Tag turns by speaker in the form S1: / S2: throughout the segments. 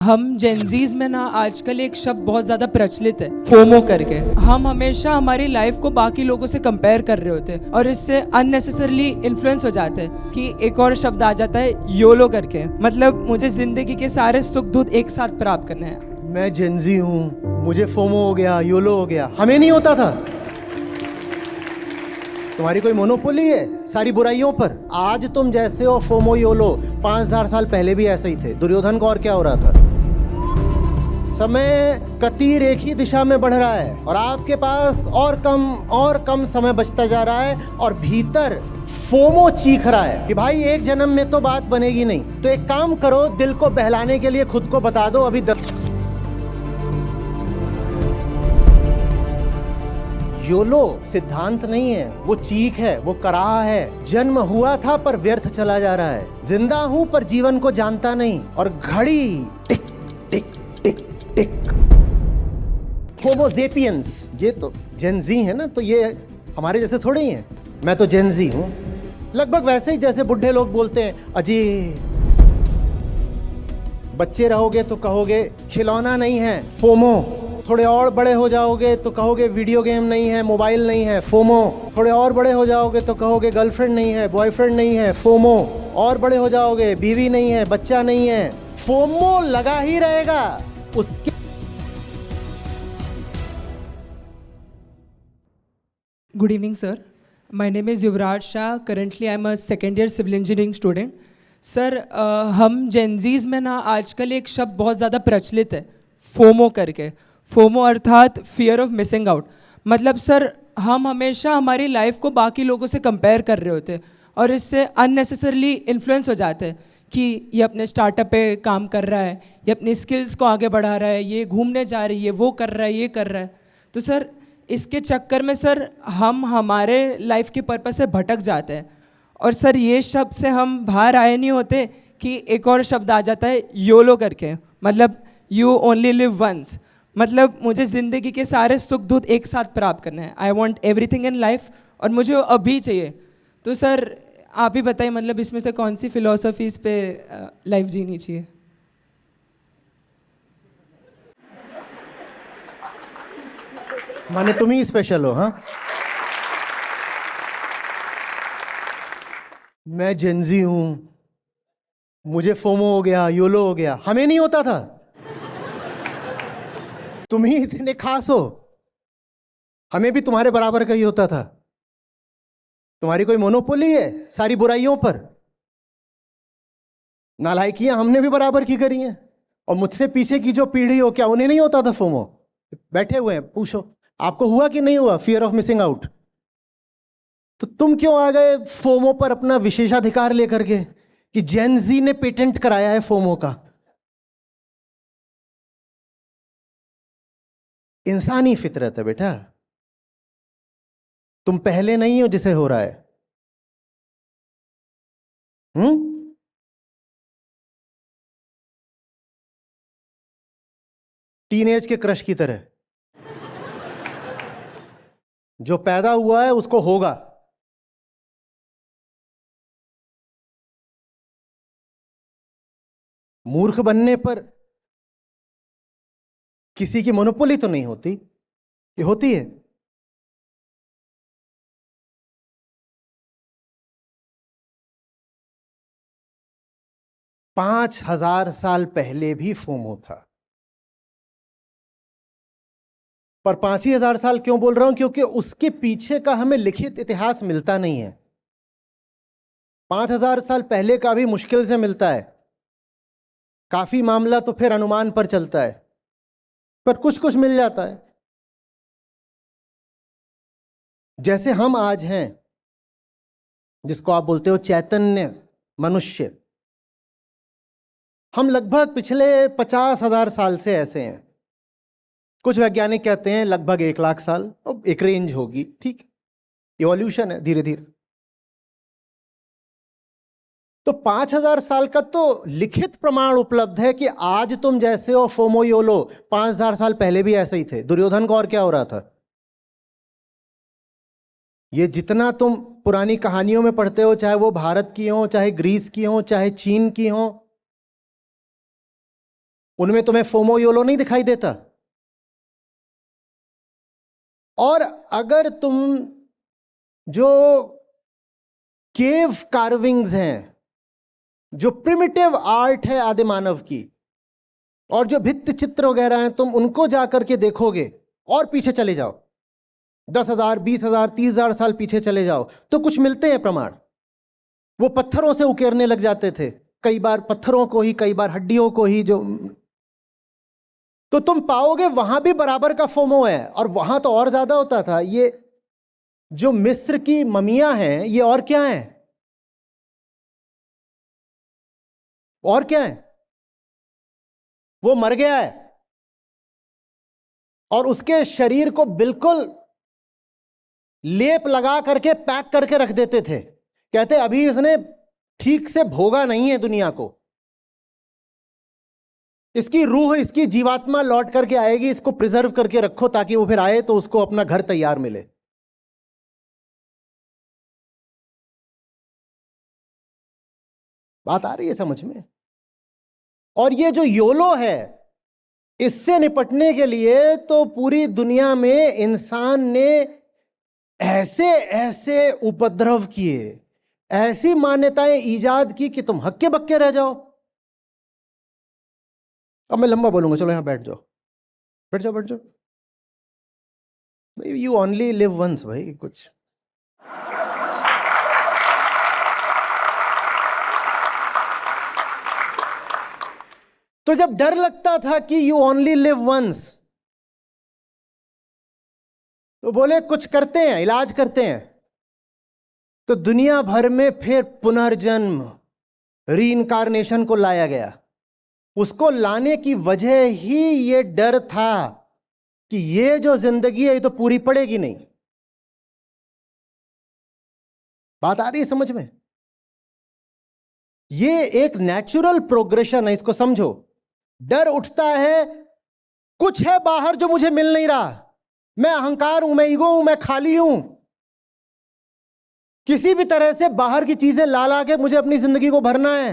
S1: हम जेनजीज में ना आजकल एक शब्द बहुत ज़्यादा प्रचलित है, फोमो करके। हम हमेशा हमारी लाइफ को बाकी लोगों से कंपेयर कर रहे होते हैं और इससे अननेसेसरली इन्फ्लुएंस हो जाते हैं कि एक और शब्द आ जाता है योलो करके। मतलब मुझे ज़िंदगी के सारे सुख दुख एक साथ प्राप्त करने हैं।
S2: मैं जेनजी हूँ, मुझे फोमो हो गया, योलो हो गया। हमें नहीं होता था। तुम्हारी कोई मोनोपोली है सारी बुराइयों पर। आज तुम जैसे हो फोमो योलो, 5000 साल पहले भी ऐसे ही थे। दुर्योधन को और क्या हो रहा था? समय का तीर एक ही दिशा में बढ़ रहा है और आपके पास और कम समय बचता जा रहा है और भीतर फोमो चीख रहा है कि भाई एक जन्म में तो बात बनेगी नहीं। तो एक काम करो, दिल को बहलाने के लिए खुद को बता दो अभी योलो सिद्धांत नहीं है, वो चीख है, वो कराह है। जन्म हुआ था पर व्यर्थ चला जा रहा है। जिंदा हूं पर जीवन को जानता नहीं। और घड़ी टिक टिक टिक टिक। होमो सेपियंस, ये तो जेनजी है ना, तो ये हमारे जैसे थोड़े ही हैं। मैं तो जेनजी हूं, लगभग वैसे ही जैसे बुढ़े लोग बोलते हैं अजी बच्चे रहोगे तो कहोगे खिलौना नहीं है, फोमो। थोड़े और बड़े हो जाओगे तो कहोगे वीडियो गेम नहीं है, मोबाइल नहीं है, फोमो। थोड़े और बड़े हो जाओगे तो कहोगे गर्लफ्रेंड नहीं है, बॉयफ्रेंड नहीं है, फोमो। और बड़े हो जाओगे बीवी नहीं है, बच्चा नहीं है, फोमो लगा ही रहेगा उसके।
S1: Good evening sir, my name is Yuvraj Shah. Currently I am a second year civil engineering student. Sir हम जेनजीज में ना आजकल एक शब्द बहुत ज़्यादा प्रचलित है, फोमो करके। फोमो अर्थात फियर ऑफ मिसिंग आउट। मतलब सर हम हमेशा हमारी लाइफ को बाकी लोगों से कंपेयर कर रहे होते हैं और इससे अननेसेसरली इन्फ्लुएंस हो जाते हैं कि ये अपने स्टार्टअप पे काम कर रहा है, ये अपनी स्किल्स को आगे बढ़ा रहा है, ये घूमने जा रही है, वो कर रहा है, ये कर रहा है। तो सर इसके चक्कर में सर हम हमारे लाइफ के पर्पस से भटक जाते हैं। और सर ये शब्द से हम बाहर आए नहीं होते कि एक और शब्द आ जाता है योलो करके। मतलब यू ओनली लिव वंस। मतलब मुझे ज़िंदगी के सारे सुख दुख एक साथ प्राप्त करने हैं। I want everything in life और मुझे अभी चाहिए। तो सर आप ही बताइए, मतलब इसमें से कौन सी फिलोसफीज पे लाइफ जीनी चाहिए?
S2: माने तुम ही स्पेशल हो? हाँ, मैं जेनजी हूं, मुझे फोमो हो गया, योलो हो गया। हमें नहीं होता था। तुम ही इतने खास हो। हमें भी तुम्हारे बराबर का ही होता था। तुम्हारी कोई मोनोपोली है सारी बुराइयों पर। नालायकियां हमने भी बराबर की करी हैं। और मुझसे पीछे की जो पीढ़ी हो, क्या उन्हें नहीं होता था फोमो? बैठे हुए हैं, पूछो आपको हुआ कि नहीं हुआ फियर ऑफ मिसिंग आउट? तो तुम क्यों आ गए फोमो पर अपना विशेषाधिकार लेकर के कि जेनजी ने पेटेंट कराया है फोमो का? इंसानी फितरत है बेटा। तुम पहले नहीं हो जिसे हो रहा है। टीनेज के क्रश की तरह। जो पैदा हुआ है उसको होगा। मूर्ख बनने पर किसी की मोनोपोली तो नहीं होती, ये होती है। पांच 5000 पहले भी फोमो था। पर 5000 क्यों बोल रहा हूं? क्योंकि उसके पीछे का हमें लिखित इतिहास मिलता नहीं है। 5000 पहले का भी मुश्किल से मिलता है। काफी मामला तो फिर अनुमान पर चलता है, पर कुछ कुछ मिल जाता है। जैसे हम आज हैं, जिसको आप बोलते हो चैतन्य मनुष्य, हम लगभग पिछले 50,000 साल से ऐसे हैं। कुछ वैज्ञानिक कहते हैं लगभग 1 लाख साल, और एक रेंज होगी, ठीक। इवोल्यूशन है धीरे धीरे। तो 5000 साल का तो लिखित प्रमाण उपलब्ध है कि आज तुम जैसे हो फोमो योलो, 5000 साल पहले भी ऐसे ही थे। दुर्योधन को और क्या हो रहा था? ये जितना तुम पुरानी कहानियों में पढ़ते हो, चाहे वो भारत की हो, चाहे ग्रीस की हो, चाहे चीन की हो, उनमें तुम्हें फोमो योलो नहीं दिखाई देता? और अगर तुम जो केव कार्विंग्स हैं, जो प्रिमिटिव आर्ट है आदि मानव की, और जो भित्ति चित्र वगैरह हैं, तुम उनको जाकर के देखोगे और पीछे चले जाओ, 10,000, 20,000, 30,000 साल पीछे चले जाओ, तो कुछ मिलते हैं प्रमाण। वो पत्थरों से उकेरने लग जाते थे, कई बार पत्थरों को ही, कई बार हड्डियों को ही, जो तो तुम पाओगे वहां भी बराबर का फोमो है, और वहां तो और ज्यादा होता था। ये जो मिस्र की ममियां हैं, ये और क्या हैं? और क्या है? वो मर गया है और उसके शरीर को बिल्कुल लेप लगा करके पैक करके रख देते थे। कहते अभी इसने ठीक से भोगा नहीं है दुनिया को, इसकी रूह, इसकी जीवात्मा लौट करके आएगी, इसको प्रिजर्व करके रखो ताकि वो फिर आए तो उसको अपना घर तैयार मिले। बात आ रही है समझ में? और ये जो योलो है, इससे निपटने के लिए तो पूरी दुनिया में इंसान ने ऐसे ऐसे उपद्रव किए, ऐसी मान्यताएं ईजाद की कि तुम हक्के बक्के रह जाओ। अब मैं लंबा बोलूंगा, चलो यहां बैठ जाओ, बैठ जाओ, बैठ जाओ। भाई यू ओनली लिव वंस भाई, कुछ तो जब डर लगता था कि यू ओनली लिव वंस, तो बोले कुछ करते हैं, इलाज करते हैं। तो दुनिया भर में फिर पुनर्जन्म, रीइंकार्नेशन को लाया गया। उसको लाने की वजह ही ये डर था कि ये जो जिंदगी है ये तो पूरी पड़ेगी नहीं। बात आ रही है समझ में? ये एक नेचुरल प्रोग्रेशन है, इसको समझो। डर उठता है, कुछ है बाहर जो मुझे मिल नहीं रहा, मैं अहंकार हूं, मैं ईगो हूं, मैं खाली हूं, किसी भी तरह से बाहर की चीजें ला ला के मुझे अपनी जिंदगी को भरना है।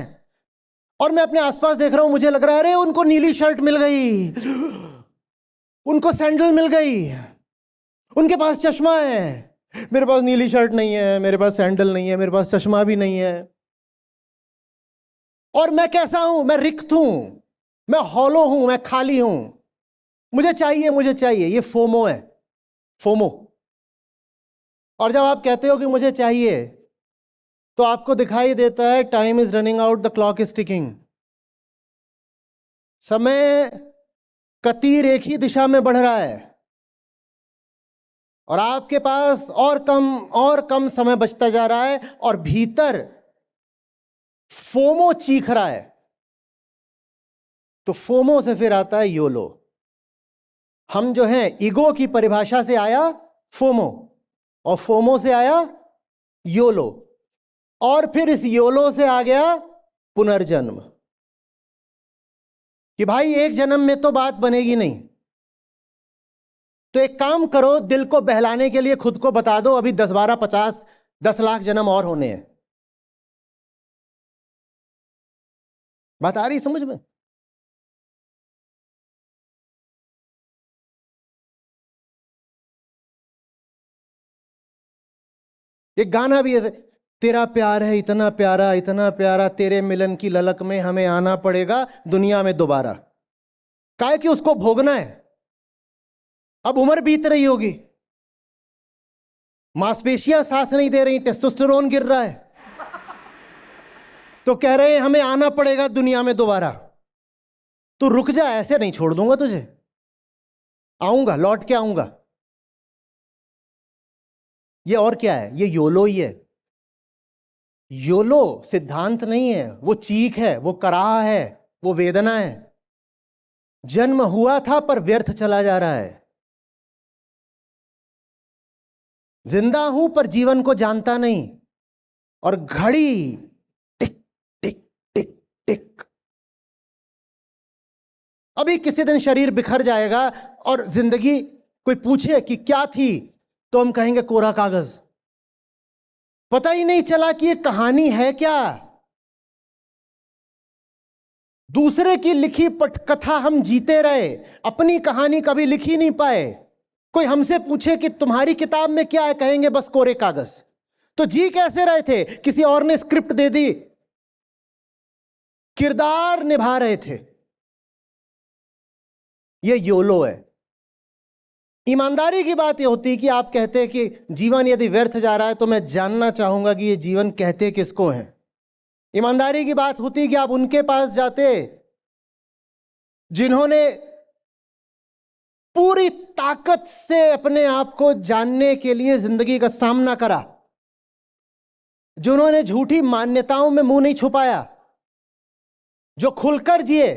S2: और मैं अपने आसपास देख रहा हूं, मुझे लग रहा है अरे उनको नीली शर्ट मिल गई, उनको सैंडल मिल गई, उनके पास चश्मा है, मेरे पास नीली शर्ट नहीं है, मेरे पास सैंडल नहीं है, मेरे पास चश्मा भी नहीं है। और मैं कैसा हूं? मैं रिक्त हूं, मैं हॉलो हूं, मैं खाली हूं, मुझे चाहिए, मुझे चाहिए। ये फोमो है, फोमो। और जब आप कहते हो कि मुझे चाहिए, तो आपको दिखाई देता है time is running out, the clock is ticking. समय का तीर एक ही दिशा में बढ़ रहा है और आपके पास और कम समय बचता जा रहा है, और भीतर फोमो चीख रहा है। तो फोमो से फिर आता है योलो। हम जो हैं, ईगो की परिभाषा से आया फोमो, और फोमो से आया योलो, और फिर इस योलो से आ गया पुनर्जन्म, कि भाई एक जन्म में तो बात बनेगी नहीं, तो एक काम करो, दिल को बहलाने के लिए खुद को बता दो अभी 10, 12, 50, 10 लाख जन्म और होने हैं। बात आ रही समझ में? एक गाना भी है, तेरा प्यार है इतना प्यारा, इतना प्यारा, तेरे मिलन की ललक में हमें आना पड़ेगा दुनिया में दोबारा। काहे कि उसको भोगना है। अब उम्र बीत रही होगी, मांसपेशियां साथ नहीं दे रही, टेस्टोस्टेरोन गिर रहा है, तो कह रहे हैं हमें आना पड़ेगा दुनिया में दोबारा। तू रुक जा, ऐसे नहीं छोड़ दूंगा तुझे, आऊंगा, लौट के आऊंगा। ये और क्या है? ये योलो ही है। योलो सिद्धांत नहीं है, वो चीख है, वो कराह है, वो वेदना है। जन्म हुआ था पर व्यर्थ चला जा रहा है। जिंदा हूं पर जीवन को जानता नहीं, और घड़ी टिक टिक टिक टिक। अभी किसी दिन शरीर बिखर जाएगा और जिंदगी कोई पूछे कि क्या थी, तो हम कहेंगे कोरा कागज, पता ही नहीं चला कि ये कहानी है क्या। दूसरे की लिखी पटकथा हम जीते रहे, अपनी कहानी कभी लिख ही नहीं पाए। कोई हमसे पूछे कि तुम्हारी किताब में क्या है, कहेंगे बस कोरे कागज। तो जी कैसे रहे थे? किसी और ने स्क्रिप्ट दे दी, किरदार निभा रहे थे। ये योलो है। ईमानदारी की बात यह होती कि आप कहते हैं कि जीवन यदि व्यर्थ जा रहा है तो मैं जानना चाहूंगा कि ये जीवन कहते किसको है। ईमानदारी की बात होती कि आप उनके पास जाते जिन्होंने पूरी ताकत से अपने आप को जानने के लिए जिंदगी का सामना करा, जिन्होंने झूठी मान्यताओं में मुंह नहीं छुपाया, जो खुलकर जिए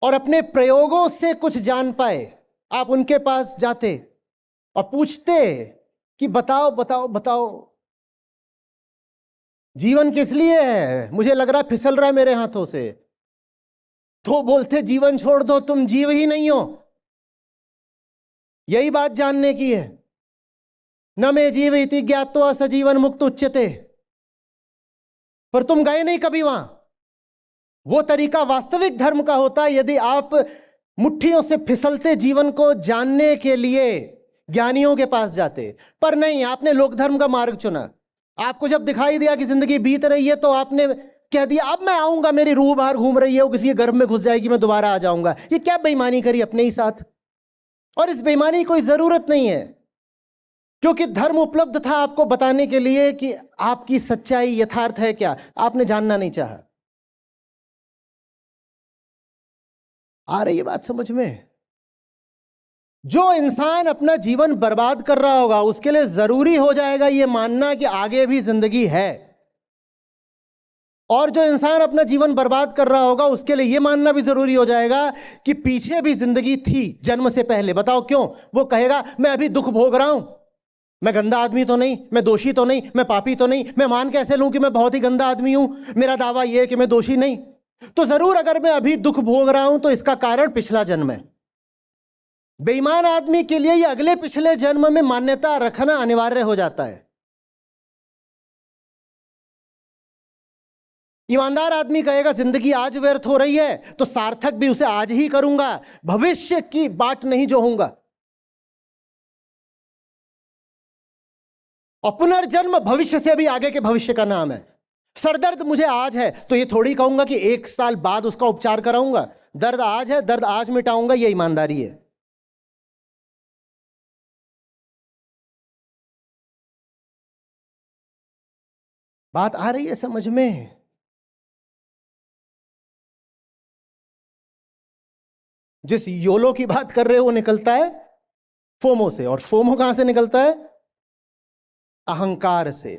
S2: और अपने प्रयोगों से कुछ जान पाए। आप उनके पास जाते और पूछते कि बताओ बताओ बताओ, जीवन किस लिए है? मुझे लग रहा फिसल रहा है मेरे हाथों से। तो बोलते जीवन छोड़ दो, तुम जीव ही नहीं हो। यही बात जानने की है। न मे जीव इति ज्ञात्वा सजीवन मुक्त उच्यते। पर तुम गए नहीं कभी वहां। वो तरीका वास्तविक धर्म का होता है यदि आप मुट्ठियों से फिसलते जीवन को जानने के लिए ज्ञानियों के पास जाते। पर नहीं, आपने लोक धर्म का मार्ग चुना। आपको जब दिखाई दिया कि जिंदगी बीत रही है तो आपने कह दिया अब मैं आऊंगा, मेरी रूह बाहर घूम रही है, वो किसी के गर्भ में घुस जाएगी, मैं दोबारा आ जाऊंगा। ये क्या बेईमानी करी अपने ही साथ। और इस बेईमानी की कोई जरूरत नहीं है, क्योंकि धर्म उपलब्ध था आपको बताने के लिए कि आपकी सच्चाई यथार्थ है क्या। आपने जानना नहीं चाहा। आ रही है बात समझ में? जो इंसान अपना जीवन बर्बाद कर रहा होगा उसके लिए जरूरी हो जाएगा यह मानना कि आगे भी जिंदगी है, और जो इंसान अपना जीवन बर्बाद कर रहा होगा उसके लिए यह मानना भी जरूरी हो जाएगा कि पीछे भी जिंदगी थी जन्म से पहले। बताओ क्यों? वो कहेगा मैं अभी दुख भोग रहा हूं, मैं गंदा आदमी तो नहीं, मैं दोषी तो नहीं, मैं पापी तो नहीं, मैं मान कैसे लूं कि मैं बहुत ही गंदा आदमी हूं? मेरा दावा यह है कि मैं दोषी नहीं। तो जरूर अगर मैं अभी दुख भोग रहा हूं तो इसका कारण पिछला जन्म है। बेईमान आदमी के लिए ये अगले पिछले जन्म में मान्यता रखना अनिवार्य हो जाता है। ईमानदार आदमी कहेगा जिंदगी आज व्यर्थ हो रही है तो सार्थक भी उसे आज ही करूंगा, भविष्य की बाट नहीं जोहूंगा। और पुनर्जन्म भविष्य से भी आगे के भविष्य का नाम है। सरदर्द मुझे आज है तो ये थोड़ी कहूंगा कि 1 साल बाद उसका उपचार कराऊंगा। दर्द आज है, दर्द आज मिटाऊंगा, ये ईमानदारी है। बात आ रही है समझ में? जिस योलो की बात कर रहे हो वो निकलता है फोमो से, और फोमो कहां से निकलता है? अहंकार से।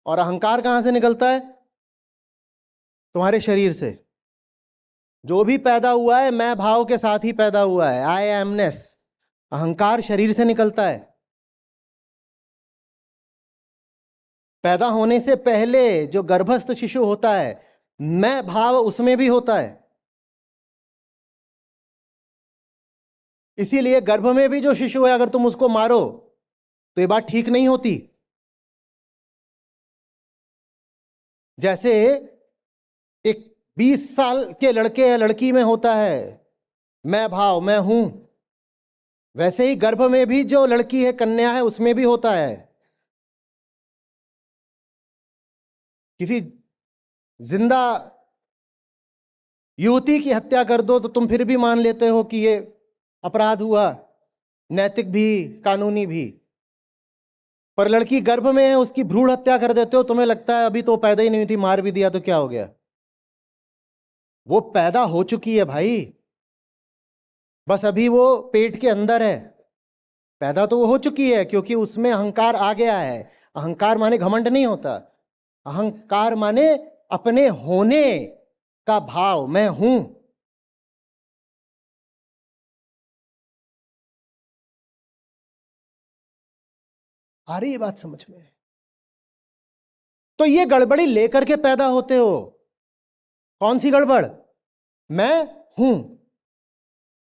S2: और अहंकार कहां से निकलता है? तुम्हारे शरीर से। जो भी पैदा हुआ है मैं भाव के साथ ही पैदा हुआ है, आई एमनेस। अहंकार शरीर से निकलता है। पैदा होने से पहले जो गर्भस्थ शिशु होता है मैं भाव उसमें भी होता है। इसीलिए गर्भ में भी जो शिशु है अगर तुम उसको मारो तो ये बात ठीक नहीं होती। जैसे एक 20 साल के लड़के या लड़की में होता है मैं भाव, मैं हूं, वैसे ही गर्भ में भी जो लड़की है, कन्या है, उसमें भी होता है। किसी जिंदा युवती की हत्या कर दो तो तुम फिर भी मान लेते हो कि ये अपराध हुआ, नैतिक भी कानूनी भी। पर लड़की गर्भ में है, उसकी भ्रूण हत्या कर देते हो, तुम्हें लगता है अभी तो पैदा ही नहीं हुई थी, मार भी दिया तो क्या हो गया। वो पैदा हो चुकी है भाई, बस अभी वो पेट के अंदर है। पैदा तो वो हो चुकी है क्योंकि उसमें अहंकार आ गया है। अहंकार माने घमंड नहीं होता, अहंकार माने अपने होने का भाव, मैं हूं। आ रही है बात समझ में? तो ये गड़बड़ी लेकर के पैदा होते हो। कौन सी गड़बड़? मैं हूं।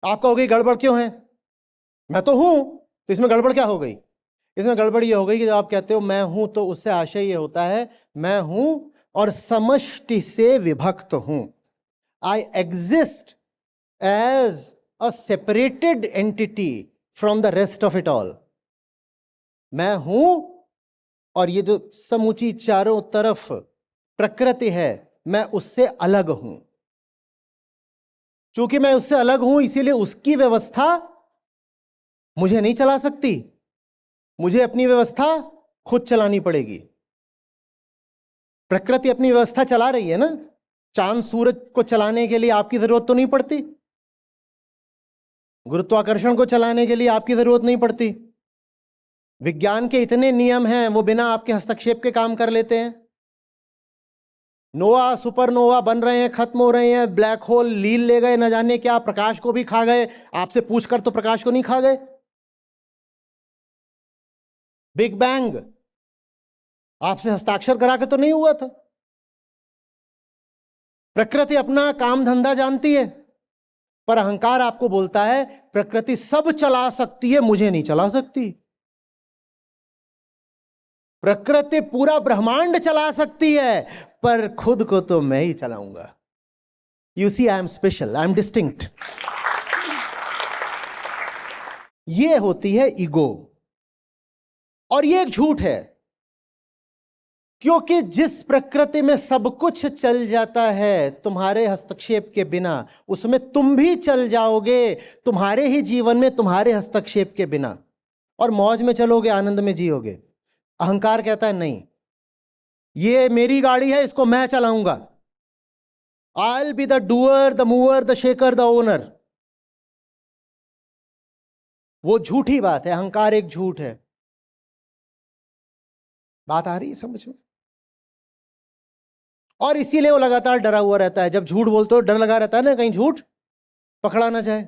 S2: आप कहोगे गड़बड़ क्यों है? मैं तो हूं, तो इसमें गड़बड़ क्या हो गई? इसमें गड़बड़ ये हो गई कि जब आप कहते हो मैं हूं तो उससे आशय ये होता है मैं हूं और समष्टि से विभक्त हूं। I exist as a separated entity from the rest of it all. मैं हूं और ये जो समूची चारों तरफ प्रकृति है, मैं उससे अलग हूं। चूंकि मैं उससे अलग हूं, इसीलिए उसकी व्यवस्था मुझे नहीं चला सकती। मुझे अपनी व्यवस्था खुद चलानी पड़ेगी। प्रकृति अपनी व्यवस्था चला रही है ना। चांद सूरज को चलाने के लिए आपकी जरूरत तो नहीं पड़ती, गुरुत्वाकर्षण को चलाने के लिए आपकी जरूरत नहीं पड़ती। विज्ञान के इतने नियम हैं, वो बिना आपके हस्तक्षेप के काम कर लेते हैं। नोवा सुपरनोवा बन रहे हैं, खत्म हो रहे हैं, ब्लैक होल लील ले गए, न जाने क्या, प्रकाश को भी खा गए। आपसे पूछकर तो प्रकाश को नहीं खा गए। बिग बैंग आपसे हस्ताक्षर करा के तो नहीं हुआ था। प्रकृति अपना काम धंधा जानती है, पर अहंकार आपको बोलता है प्रकृति सब चला सकती है, मुझे नहीं चला सकती। प्रकृति पूरा ब्रह्मांड चला सकती है, पर खुद को तो मैं ही चलाऊंगा। You see, I am special, I am distinct. ये होती है ईगो, और ये एक झूठ है। क्योंकि जिस प्रकृति में सब कुछ चल जाता है तुम्हारे हस्तक्षेप के बिना, उसमें तुम भी चल जाओगे तुम्हारे ही जीवन में, तुम्हारे हस्तक्षेप के बिना, और मौज में चलोगे, आनंद में जियोगे। अहंकार कहता है नहीं, ये मेरी गाड़ी है, इसको मैं चलाऊंगा। I'll be the doer, the mover, the shaker, the owner। वो झूठी बात है। अहंकार एक झूठ है। बात आ रही है समझ में? और इसीलिए वो लगातार डरा हुआ रहता है। जब झूठ बोलते हो डर लगा रहता है ना, कहीं झूठ पकड़ा ना जाए।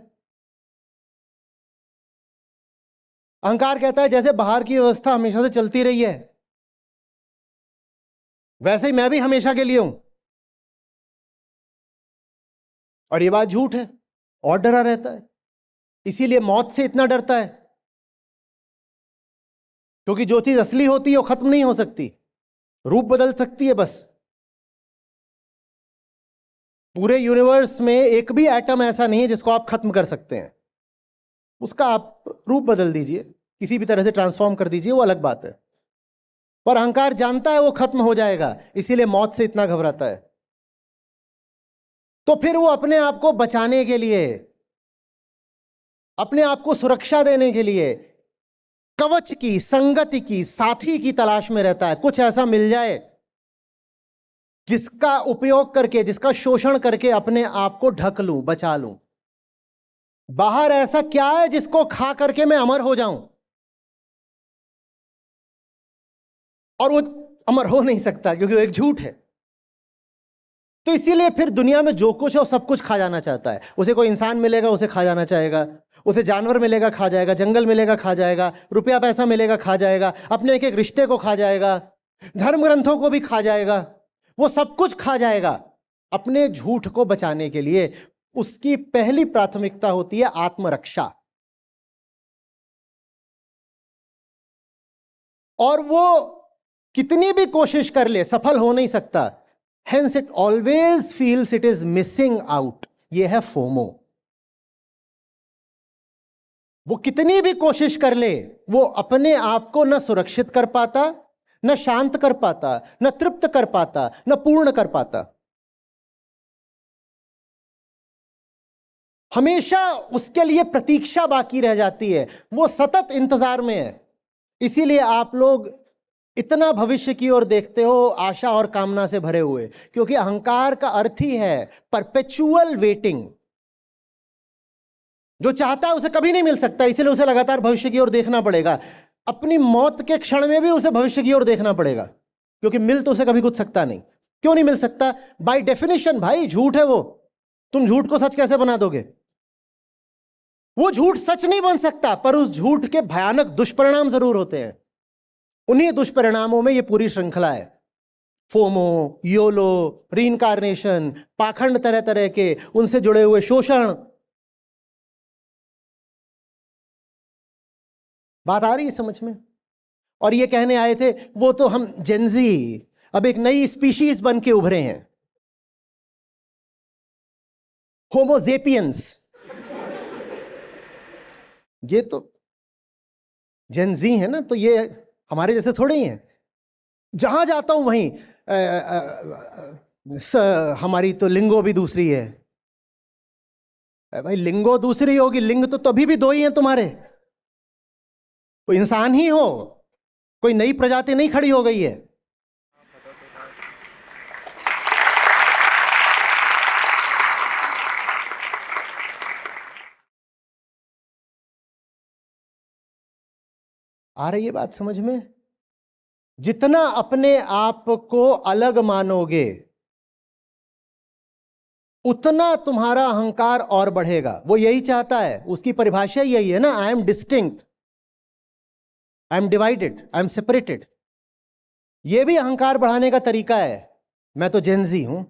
S2: अहंकार कहता है जैसे बाहर की व्यवस्था हमेशा से चलती रही है, वैसे ही मैं भी हमेशा के लिए हूं। और ये बात झूठ है, और डरा रहता है। इसीलिए मौत से इतना डरता है, क्योंकि जो चीज असली होती है वो खत्म नहीं हो सकती, रूप बदल सकती है बस। पूरे यूनिवर्स में एक भी एटम ऐसा नहीं है जिसको आप खत्म कर सकते हैं। उसका आप रूप बदल दीजिए, किसी भी तरह से ट्रांसफॉर्म कर दीजिए, वो अलग बात है। पर अहंकार जानता है वो खत्म हो जाएगा, इसीलिए मौत से इतना घबराता है। तो फिर वो अपने आप को बचाने के लिए, अपने आप को सुरक्षा देने के लिए कवच की, संगति की, साथी की तलाश में रहता है। कुछ ऐसा मिल जाए जिसका उपयोग करके, जिसका शोषण करके अपने आप को ढक लूं, बचा लूं। बाहर ऐसा क्या है जिसको खा करके मैं अमर हो जाऊं? और वो अमर हो नहीं सकता, क्योंकि वो एक झूठ है। तो इसीलिए फिर दुनिया में जो कुछ है वो सब कुछ खा जाना चाहता है। उसे कोई इंसान मिलेगा, उसे खा जाना चाहेगा। उसे जानवर मिलेगा, खा जाएगा। जंगल मिलेगा, खा जाएगा। रुपया पैसा मिलेगा, खा जाएगा। अपने एक एक रिश्ते को खा जाएगा। धर्म ग्रंथों को भी खा जाएगा। वो सब कुछ खा जाएगा। अपने झूठ को बचाने के लिए उसकी पहली प्राथमिकता होती है आत्मरक्षा। और वो कितनी भी कोशिश कर ले, सफल हो नहीं सकता। Hence it always feels it is missing out। ये है फोमो। वो कितनी भी कोशिश कर ले, वो अपने आप को न सुरक्षित कर पाता, न शांत कर पाता, न तृप्त कर पाता, न पूर्ण कर पाता। हमेशा उसके लिए प्रतीक्षा बाकी रह जाती है, वो सतत इंतजार में है। इसीलिए आप लोग इतना भविष्य की ओर देखते हो, आशा और कामना से भरे हुए, क्योंकि अहंकार का अर्थ ही है परपेचुअल वेटिंग। जो चाहता है उसे कभी नहीं मिल सकता, इसलिए उसे लगातार भविष्य की ओर देखना पड़ेगा। अपनी मौत के क्षण में भी उसे भविष्य की ओर देखना पड़ेगा, क्योंकि मिल तो उसे कभी कुछ सकता नहीं। क्यों नहीं मिल सकता? बाय डेफिनेशन भाई झूठ है वो। तुम झूठ को सच कैसे बना दोगे? वो झूठ सच नहीं बन सकता, पर उस झूठ के भयानक दुष्परिणाम जरूर होते हैं। उन्हीं दुष्परिणामों में ये पूरी श्रृंखला है। फोमो, योलो, रीइंकार्नेशन, पाखंड तरह तरह के, उनसे जुड़े हुए शोषण। बात आ रही है समझ में? और ये कहने आए थे वो तो हम जेनजी अब एक नई स्पीशीज बन के उभरे हैं। होमोजेपियंस, ये तो जेनजी है ना, तो ये हमारे जैसे थोड़े ही हैं। जहां जाता हूं वहीं हमारी तो लिंगो भी दूसरी है। भाई लिंगो दूसरी होगी, लिंग तो तभी भी दो ही हैं तुम्हारे। कोई इंसान ही हो, कोई नई प्रजाति नहीं खड़ी हो गई है। आ रही है बात समझ में? जितना अपने आप को अलग मानोगे उतना तुम्हारा अहंकार और बढ़ेगा। वो यही चाहता है, उसकी परिभाषा यही है ना, आई am distinct, I am divided, I am separated. ये भी अहंकार बढ़ाने का तरीका है। मैं तो जेनजी हूं,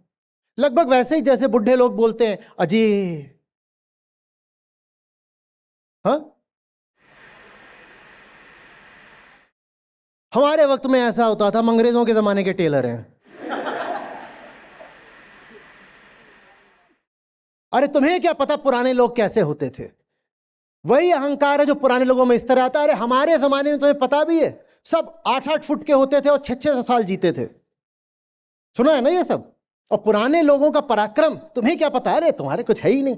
S2: लगभग वैसे ही जैसे बुढ़े लोग बोलते हैं अजी। हाँ, हमारे वक्त में ऐसा होता था, हम अंग्रेजों के जमाने के टेलर हैं। अरे तुम्हें क्या पता पुराने लोग कैसे होते थे? वही अहंकार है जो पुराने लोगों में इस तरह आता है। अरे हमारे जमाने में तुम्हें पता भी है, सब 8-8 फुट के होते थे और 6-6 साल जीते थे। सुना है ना ये सब? और पुराने लोगों का पराक्रम तुम्हें क्या पता? अरे तुम्हारे कुछ है ही नहीं,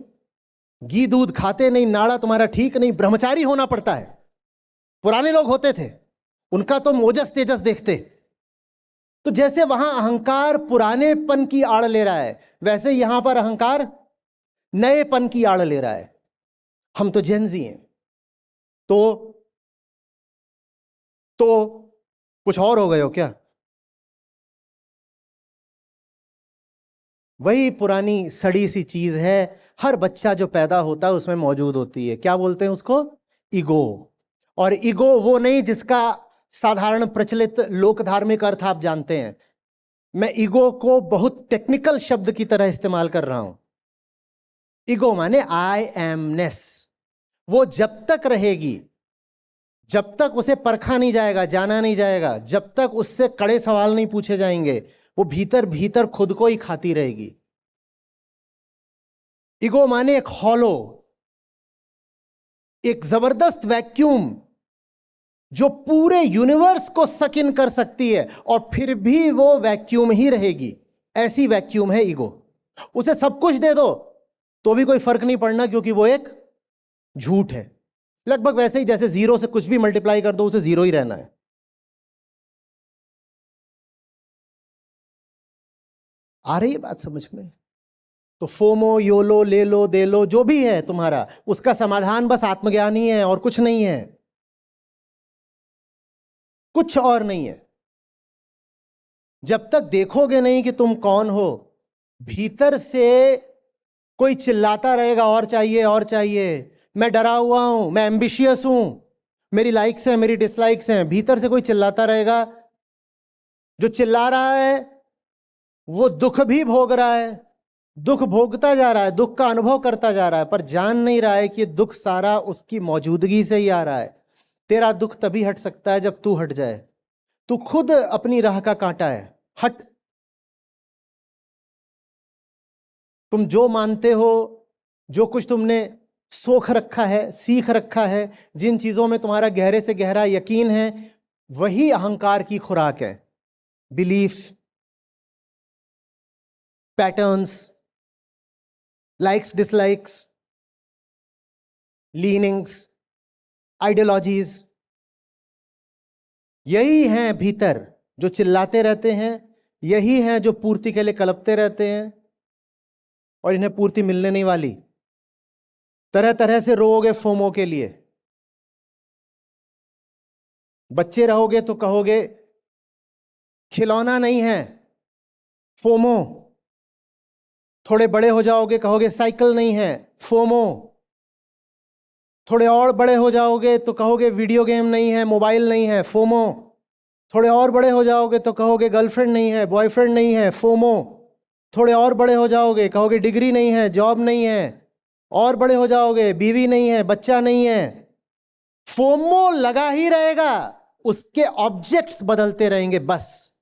S2: घी दूध खाते नहीं, नाड़ा तुम्हारा ठीक नहीं, ब्रह्मचारी होना पड़ता है। पुराने लोग होते थे, उनका तुम ओजस तेजस देखते। तो जैसे वहां अहंकार पुरानेपन की आड़ ले रहा है, वैसे यहां पर अहंकार नएपन की आड़ ले रहा है। हम तो जेनजी हैं, तो कुछ और हो गए हो क्या? वही पुरानी सड़ी सी चीज है, हर बच्चा जो पैदा होता है उसमें मौजूद होती है। क्या बोलते हैं उसको? ईगो। और ईगो वो नहीं जिसका साधारण प्रचलित लोक धार्मिक अर्थ आप जानते हैं। मैं ईगो को बहुत टेक्निकल शब्द की तरह इस्तेमाल कर रहा हूं। ईगो माने आई एमनेस। वो जब तक रहेगी, जब तक उसे परखा नहीं जाएगा, जाना नहीं जाएगा, जब तक उससे कड़े सवाल नहीं पूछे जाएंगे, वो भीतर भीतर खुद को ही खाती रहेगी। ईगो माने एक हॉलो, एक जबरदस्त वैक्यूम जो पूरे यूनिवर्स को सक इन कर सकती है और फिर भी वो वैक्यूम ही रहेगी। ऐसी वैक्यूम है ईगो। उसे सब कुछ दे दो तो भी कोई फर्क नहीं पड़ना, क्योंकि वो एक झूठ है। लगभग वैसे ही जैसे जीरो से कुछ भी मल्टीप्लाई कर दो, उसे जीरो ही रहना है। आ रही है बात समझ में? तो फोमो, योलो, ले लो, दे लो, जो भी है तुम्हारा, उसका समाधान बस आत्मज्ञान ही है और कुछ नहीं है। कुछ और नहीं है। जब तक देखोगे नहीं कि तुम कौन हो, भीतर से कोई चिल्लाता रहेगा और चाहिए और चाहिए, मैं डरा हुआ हूं, मैं एम्बिशियस हूं, मेरी लाइक्स हैं, मेरी डिसलाइक्स हैं। भीतर से कोई चिल्लाता रहेगा। जो चिल्ला रहा है वो दुख भी भोग रहा है, दुख भोगता जा रहा है, दुख का अनुभव करता जा रहा है, पर जान नहीं रहा है कि दुख सारा उसकी मौजूदगी से ही आ रहा है। तेरा दुख तभी हट सकता है जब तू हट जाए। तू खुद अपनी राह का कांटा है, हट। तुम जो मानते हो, जो कुछ तुमने सोख रखा है, सीख रखा है, जिन चीजों में तुम्हारा गहरे से गहरा यकीन है, वही अहंकार की खुराक है। Belief, patterns, likes dislikes, leanings, ideologies, यही हैं भीतर जो चिल्लाते रहते हैं, यही हैं जो पूर्ति के लिए कलपते रहते हैं और इन्हें पूर्ति मिलने नहीं वाली। तरह तरह से रोओगे फोमो के लिए। बच्चे रहोगे तो कहोगे खिलौना नहीं है, फोमो। थोड़े बड़े हो जाओगे कहोगे साइकिल नहीं है, फोमो। थोड़े और बड़े हो जाओगे तो कहोगे वीडियो गेम नहीं है, मोबाइल नहीं है, फोमो। थोड़े और बड़े हो जाओगे तो कहोगे गर्लफ्रेंड नहीं है, बॉयफ्रेंड नहीं है, फोमो। थोड़े और बड़े हो जाओगे कहोगे डिग्री नहीं है, जॉब नहीं है। और बड़े हो जाओगे बीवी नहीं है, बच्चा नहीं है। फोमो लगा ही रहेगा, उसके ऑब्जेक्ट्स बदलते रहेंगे बस।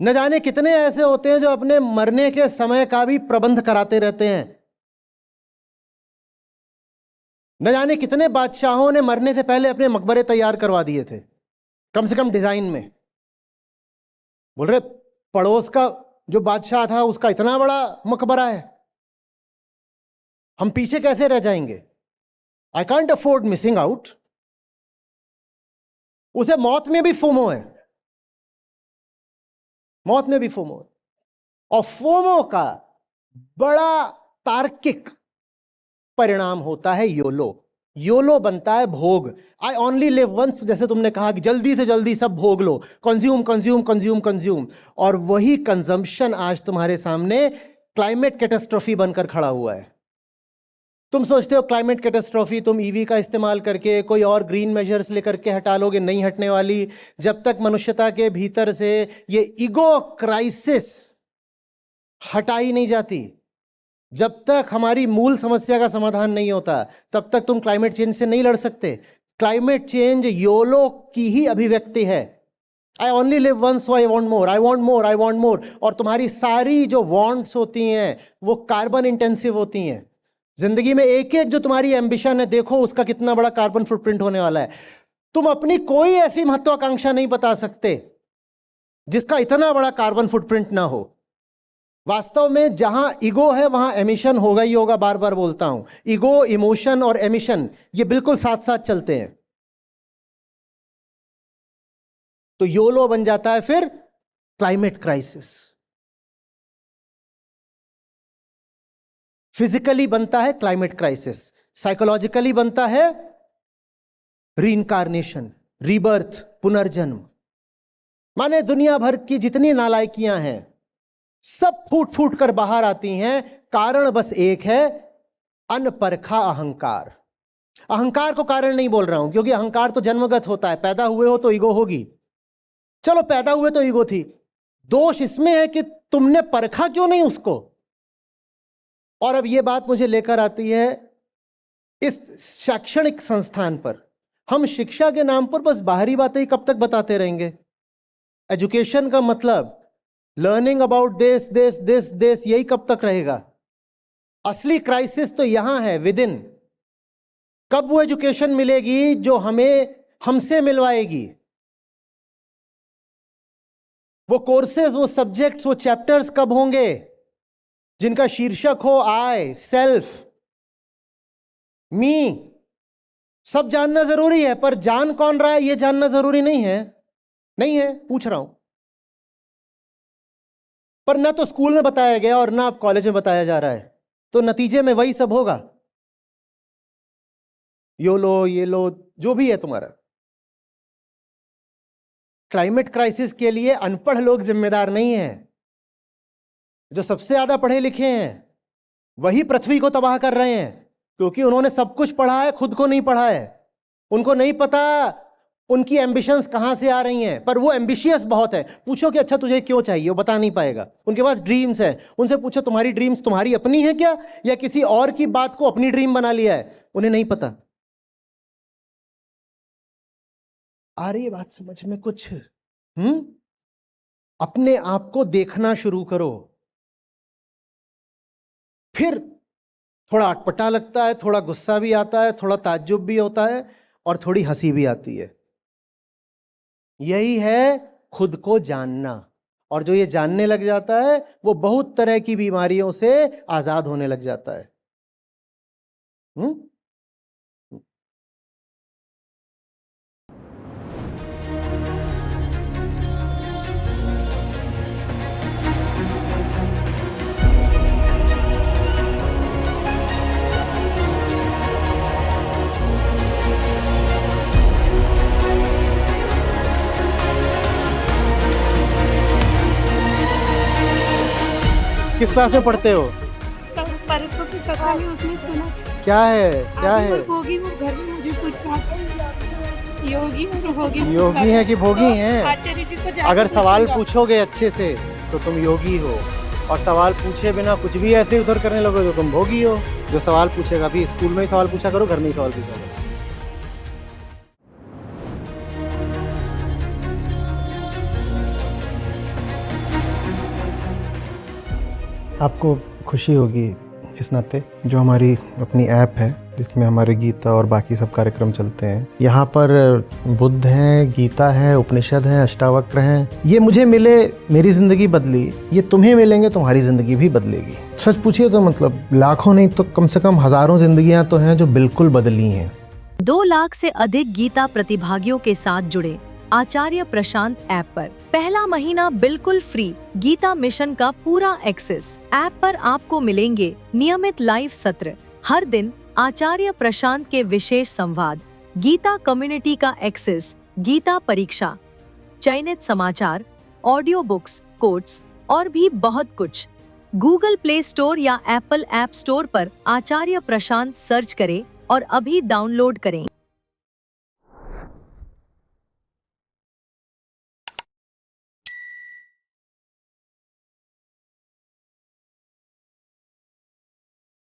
S2: न जाने कितने ऐसे होते हैं जो अपने मरने के समय का भी प्रबंध कराते रहते हैं। न जाने कितने बादशाहों ने मरने से पहले अपने मकबरे तैयार करवा दिए थे, कम से कम डिजाइन में। बोल रहे पड़ोस का जो बादशाह था उसका इतना बड़ा मकबरा है, हम पीछे कैसे रह जाएंगे? I can't afford missing out. उसे मौत में भी फोमो है, मौत में भी फोमो है। और फोमो का बड़ा तार्किक परिणाम होता है योलो। योलो बनता है भोग। आई ओनली लिव वंस, जैसे तुमने कहा कि जल्दी से जल्दी सब भोग लो, कंज्यूम कंज्यूम कंज्यूम कंज्यूम। और वही कंजम्पशन आज तुम्हारे सामने क्लाइमेट कैटास्ट्रोफी बनकर खड़ा हुआ है। तुम सोचते हो क्लाइमेट कैटास्ट्रोफी तुम ईवी का इस्तेमाल करके कोई और ग्रीन मेजर्स लेकर के हटा लोगे, नहीं हटने वाली। जब तक मनुष्यता के भीतर से ये ईगो क्राइसिस हटाई नहीं जाती, जब तक हमारी मूल समस्या का समाधान नहीं होता, तब तक तुम क्लाइमेट चेंज से नहीं लड़ सकते। क्लाइमेट चेंज योलो की ही अभिव्यक्ति है। I only live once so I want more, I want more, I want more. और तुम्हारी सारी जो वॉन्ट्स होती हैं वो कार्बन इंटेंसिव होती हैं। जिंदगी में एक एक जो तुम्हारी एम्बिशन है, देखो उसका कितना बड़ा कार्बन फुटप्रिंट होने वाला है। तुम अपनी कोई ऐसी महत्वाकांक्षा नहीं बता सकते जिसका इतना बड़ा कार्बन फुटप्रिंट ना हो। वास्तव में जहां ईगो है वहां एमिशन होगा ही होगा। बार बार बोलता हूं, ईगो, इमोशन और एमिशन ये बिल्कुल साथ साथ चलते हैं। तो योलो बन जाता है फिर क्लाइमेट क्राइसिस। फिजिकली बनता है क्लाइमेट क्राइसिस, साइकोलॉजिकली बनता है रीइंकार्नेशन, रीबर्थ, पुनर्जन्म। माने दुनिया भर की जितनी नालायकियां हैं सब फूट फूट कर बाहर आती हैं। कारण बस एक है, अनपरखा अहंकार। अहंकार को कारण नहीं बोल रहा हूं, क्योंकि अहंकार तो जन्मगत होता है। पैदा हुए हो तो ईगो होगी, चलो पैदा हुए तो ईगो थी। दोष इसमें है कि तुमने परखा क्यों नहीं उसको। और अब यह बात मुझे लेकर आती है इस शैक्षणिक संस्थान पर। हम शिक्षा के नाम पर बस बाहरी बातें ही कब तक बताते रहेंगे? एजुकेशन का मतलब learning about this this this this, यही कब तक रहेगा? असली क्राइसिस तो यहां है, विद इन। कब वो एजुकेशन मिलेगी जो हमें हमसे मिलवाएगी? वो कोर्सेज, वो सब्जेक्ट्स, वो चैप्टर्स कब होंगे जिनका शीर्षक हो आई, सेल्फ, मी? सब जानना जरूरी है, पर जान कौन रहा है यह जानना जरूरी नहीं है। नहीं है, पूछ रहा हूं। पर ना तो स्कूल में बताया गया और ना अब कॉलेज में बताया जा रहा है, तो नतीजे में वही सब होगा। यो लो, ये लो, जो भी है तुम्हारा। क्लाइमेट क्राइसिस के लिए अनपढ़ लोग जिम्मेदार नहीं है। जो सबसे ज्यादा पढ़े लिखे हैं वही पृथ्वी को तबाह कर रहे हैं, क्योंकि उन्होंने सब कुछ पढ़ा है, खुद को नहीं पढ़ा है। उनको नहीं पता उनकी एम्बिशंस कहां से आ रही हैं, पर वो एम्बिशियस बहुत है। पूछो कि अच्छा तुझे क्यों चाहिए, वो बता नहीं पाएगा। उनके पास ड्रीम्स है, उनसे पूछो तुम्हारी ड्रीम्स तुम्हारी अपनी है क्या, या किसी और की बात को अपनी ड्रीम बना लिया है? उन्हें नहीं पता। आ रही है बात समझ में कुछ? अपने आप को देखना शुरू करो, फिर थोड़ा अटपटा लगता है, थोड़ा गुस्सा भी आता है, थोड़ा ताज्जुब भी होता है और थोड़ी हंसी भी आती है। यही है खुद को जानना। और जो ये जानने लग जाता है वो बहुत तरह की बीमारियों से आजाद होने लग जाता है। किस क्लास में पढ़ते हो?
S3: परसों की सभा में उसने सुना
S2: क्या है, क्या है?
S3: होगी, वो घर में मुझे पूछ रहा था योगी और भोगी।
S2: योगी है कि भोगी हैं?
S3: आचार्य जी को
S2: अगर सवाल पूछोगे अच्छे से तो तुम योगी हो, और सवाल पूछे बिना कुछ भी ऐसे उधर करने लगोगे तो तुम भोगी हो। जो सवाल पूछेगा, भी स्कूल में ही सवाल पूछा करो, घर में ही सवाल पूछा करो। आपको खुशी होगी इस नाते जो हमारी अपनी ऐप है जिसमें हमारे गीता और बाकी सब कार्यक्रम चलते हैं। यहाँ पर बुद्ध हैं, गीता है, उपनिषद हैं, अष्टावक्र हैं। ये मुझे मिले, मेरी ज़िंदगी बदली, ये तुम्हें मिलेंगे, तुम्हारी ज़िंदगी भी बदलेगी। सच पूछिए तो मतलब लाखों नहीं तो कम से कम हज़ारों ज़िंदगियाँ तो हैं जो बिल्कुल बदली हैं।
S4: 2 लाख से अधिक गीता प्रतिभागियों के साथ जुड़े आचार्य प्रशांत ऐप पर पहला महीना बिल्कुल फ्री गीता मिशन का पूरा एक्सेस। ऐप पर आपको मिलेंगे नियमित लाइव सत्र, हर दिन आचार्य प्रशांत के विशेष संवाद, गीता कम्युनिटी का एक्सेस, गीता परीक्षा, चयनित समाचार, ऑडियो बुक्स, कोट्स और भी बहुत कुछ। गूगल प्ले स्टोर या एप्पल ऐप स्टोर पर आचार्य प्रशांत सर्च करें और अभी डाउनलोड करें।